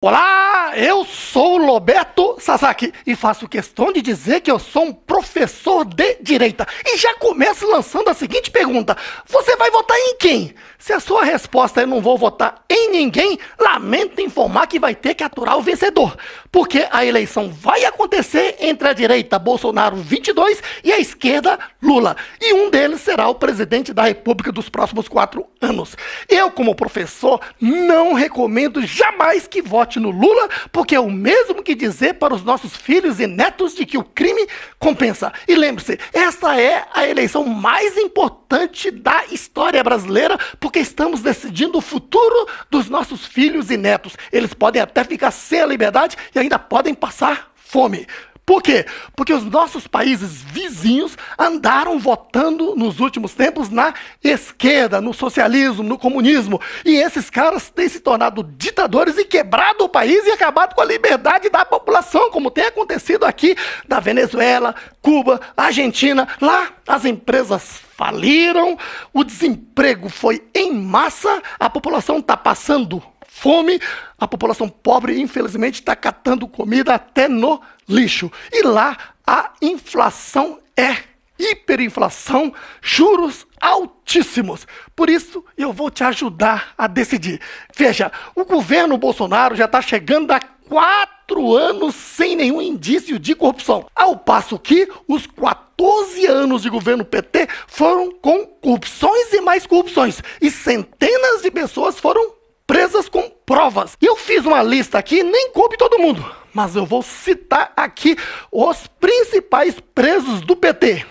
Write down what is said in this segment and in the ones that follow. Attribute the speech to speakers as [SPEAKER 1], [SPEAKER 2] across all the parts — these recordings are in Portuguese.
[SPEAKER 1] Olá, eu sou o Roberto Sasaki e faço questão de dizer que eu sou um professor de direita. E já começo lançando a seguinte pergunta: você vai votar em quem? Se a sua resposta é não vou votar em ninguém, lamento informar que vai ter que aturar o vencedor. Porque a eleição vai acontecer entre a direita Bolsonaro 22 e a esquerda Lula. E um deles será o presidente da República dos próximos 4 anos. Eu, como professor, não recomendo jamais que vote no Lula, porque é o mesmo que dizer para os nossos filhos e netos de que o crime compensa. E lembre-se, essa é a eleição mais importante da história brasileira, porque estamos decidindo o futuro dos nossos filhos e netos. Eles podem até ficar sem a liberdade e ainda podem passar fome. Por quê? Porque os nossos países vizinhos andaram votando nos últimos tempos na esquerda, no socialismo, no comunismo. E esses caras têm se tornado ditadores e quebrado o país e acabado com a liberdade da população, como tem acontecido aqui na Venezuela, Cuba, Argentina. Lá as empresas faliram, o desemprego foi em massa, a população está passando fome, a população pobre, infelizmente, está catando comida até no lixo. E lá a inflação é hiperinflação, juros altíssimos. Por isso, eu vou te ajudar a decidir. Veja, o governo Bolsonaro já está chegando a 4 anos sem nenhum indício de corrupção. Ao passo que os 14 anos de governo PT foram com corrupções e mais corrupções. E centenas de pessoas foram presas com provas. E eu fiz uma lista aqui, nem coube todo mundo, mas eu vou citar aqui os principais presos do PT.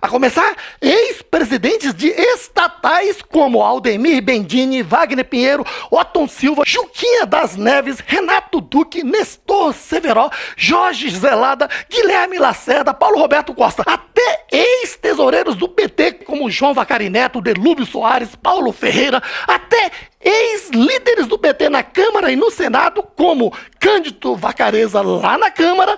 [SPEAKER 1] A começar, ex-presidentes de estatais como Aldemir Bendini, Wagner Pinheiro, Otton Silva, Juquinha das Neves, Renato Duque, Nestor Severo, Jorge Zelada, Guilherme Lacerda, Paulo Roberto Costa, até ex-tesoureiros do PT como João Vacari Neto, Delúbio Soares, Paulo Ferreira, até ex-líderes do PT na Câmara e no Senado como Cândido Vacareza lá na Câmara,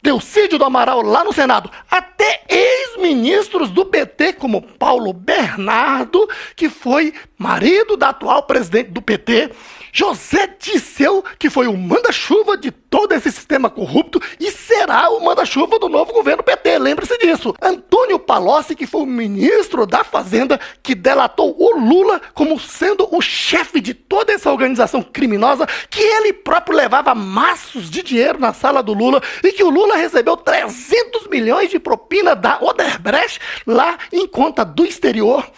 [SPEAKER 1] Delcídio do Amaral lá no Senado, até ex-ministros do PT, como Paulo Bernardo, que foi marido da atual presidente do PT, José Disseu, que foi o manda-chuva de todo esse sistema corrupto e será o manda-chuva do novo governo PT, lembre-se disso. Antônio Palocci, que foi o ministro da Fazenda, que delatou o Lula como sendo o chefe de toda essa organização criminosa, que ele próprio levava maços de dinheiro na sala do Lula e que o Lula recebeu 300 milhões de propina da Odebrecht lá em conta do exterior.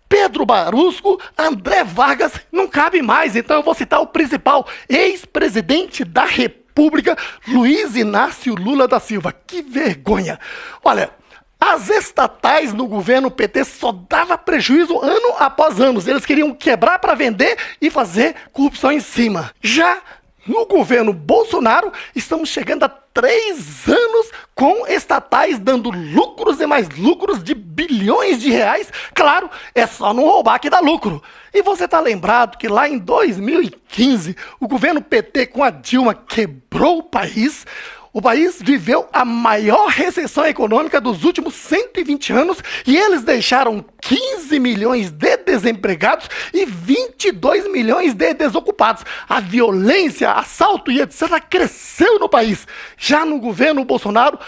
[SPEAKER 1] Pedro Barusco, André Vargas, não cabe mais, então eu vou citar o principal, ex-presidente da República, Luiz Inácio Lula da Silva. Que vergonha! Olha, as estatais no governo PT só dava prejuízo ano após ano. Eles queriam quebrar para vender e fazer corrupção em cima. Já no governo Bolsonaro, estamos chegando a 3 anos com estatais dando lucros e mais lucros de bilhões de reais. Claro, é só não roubar que dá lucro. E você está lembrado que lá em 2015, o governo PT com a Dilma quebrou o país. O país viveu a maior recessão econômica dos últimos 120 anos e eles deixaram 15 milhões de desempregados e 22 milhões de desocupados. A violência, assalto e etc. cresceu no país. Já no governo Bolsonaro,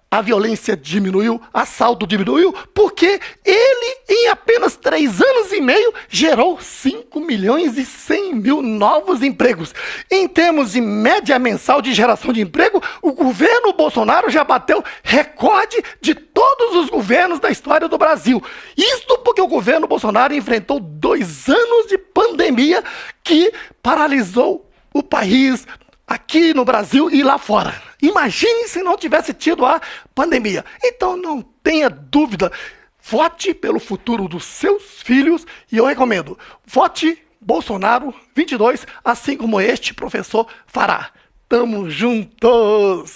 [SPEAKER 1] a violência diminuiu, assalto diminuiu, porque ele, em apenas 3 anos e meio, gerou 5 milhões e 100 mil novos empregos. Em termos de média mensal de geração de emprego, o governo Bolsonaro já bateu recorde de todos os governos da história do Brasil. Isto porque o governo Bolsonaro enfrentou 2 anos de pandemia que paralisou o país, aqui no Brasil e lá fora. Imagine se não tivesse tido a pandemia. Então não tenha dúvida, vote pelo futuro dos seus filhos e eu recomendo, vote Bolsonaro 22, assim como este professor fará. Tamo juntos!